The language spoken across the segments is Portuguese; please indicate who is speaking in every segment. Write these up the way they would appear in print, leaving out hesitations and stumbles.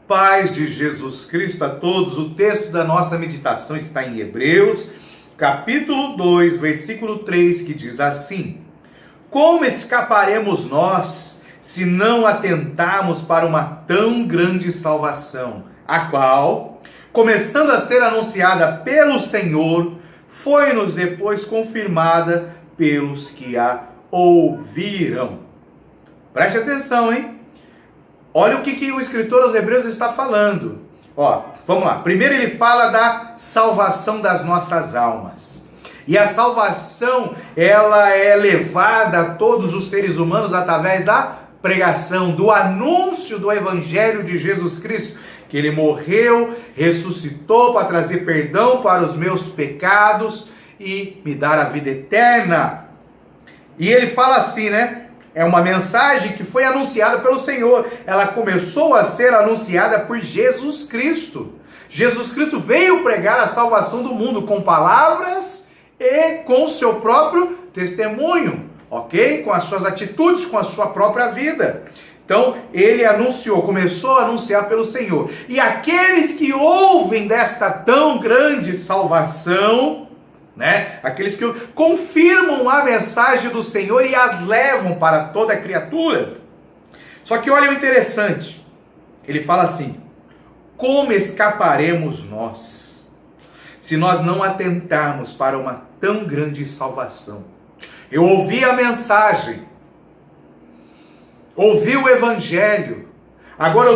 Speaker 1: Paz de Jesus Cristo a todos. O texto da nossa meditação está em Hebreus, capítulo 2, versículo 3, que diz assim: Como escaparemos nós, se não atentarmos para uma tão grande salvação, a qual, começando a ser anunciada pelo Senhor, foi-nos depois confirmada pelos que a ouviram. Preste atenção, hein? Olha o que o escritor aos Hebreus está falando. Vamos lá. Primeiro ele fala da salvação das nossas almas. E a salvação, ela é levada a todos os seres humanos através da pregação, do anúncio do Evangelho de Jesus Cristo, que ele morreu, ressuscitou para trazer perdão para os meus pecados e me dar a vida eterna. E ele fala assim, né? É uma mensagem que foi anunciada pelo Senhor. Ela começou a ser anunciada por Jesus Cristo. Jesus Cristo veio pregar a salvação do mundo com palavras e com seu próprio testemunho, ok? Com as suas atitudes, com a sua própria vida. Então, ele anunciou, começou a anunciar pelo Senhor. E aqueles que ouvem desta tão grande salvação, né? Aqueles que confirmam a mensagem do Senhor e as levam para toda a criatura. Só que olha o interessante, ele fala assim: como escaparemos nós, se nós não atentarmos para uma tão grande salvação? Eu ouvi a mensagem, ouvi o Evangelho, agora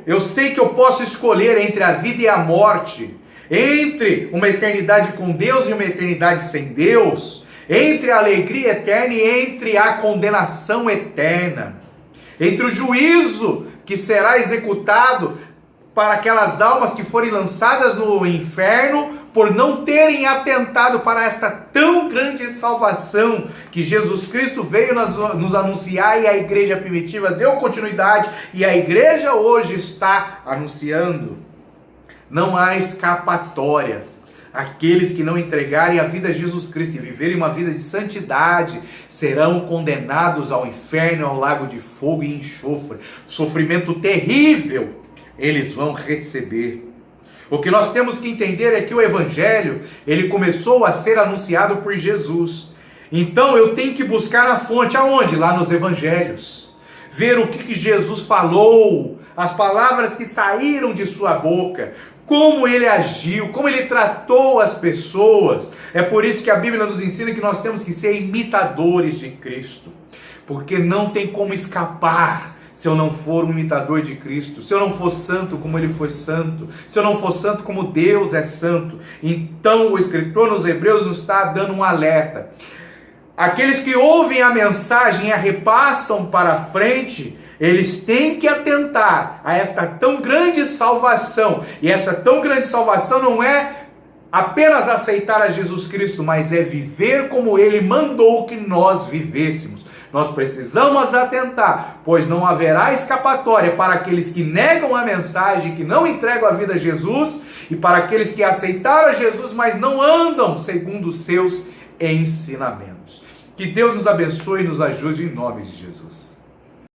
Speaker 1: eu sei que eu posso escolher entre a vida e a morte, entre uma eternidade com Deus e uma eternidade sem Deus, entre a alegria eterna e entre a condenação eterna, entre o juízo que será executado para aquelas almas que forem lançadas no inferno por não terem atentado para esta tão grande salvação que Jesus Cristo veio nos anunciar, e a igreja primitiva deu continuidade e a igreja hoje está anunciando. Não há escapatória. Aqueles que não entregarem a vida a Jesus Cristo e viverem uma vida de santidade serão condenados ao inferno, ao lago de fogo e enxofre. Sofrimento terrível eles vão receber. O que nós temos que entender é que o Evangelho, ele começou a ser anunciado por Jesus. Então eu tenho que buscar a fonte. Aonde? Lá nos Evangelhos. Ver o que Jesus falou, as palavras que saíram de sua boca, como ele agiu, como ele tratou as pessoas. É por isso que a Bíblia nos ensina que nós temos que ser imitadores de Cristo, porque não tem como escapar se eu não for um imitador de Cristo, se eu não for santo como ele foi santo, se eu não for santo como Deus é santo. Então o escritor nos Hebreus nos está dando um alerta. Aqueles que ouvem a mensagem e a repassam para frente, eles têm que atentar a esta tão grande salvação. E essa tão grande salvação não é apenas aceitar a Jesus Cristo, mas é viver como ele mandou que nós vivêssemos. Nós precisamos atentar, pois não haverá escapatória para aqueles que negam a mensagem, que não entregam a vida a Jesus, e para aqueles que aceitaram a Jesus, mas não andam segundo os seus ensinamentos. Que Deus nos abençoe e nos ajude em nome de Jesus.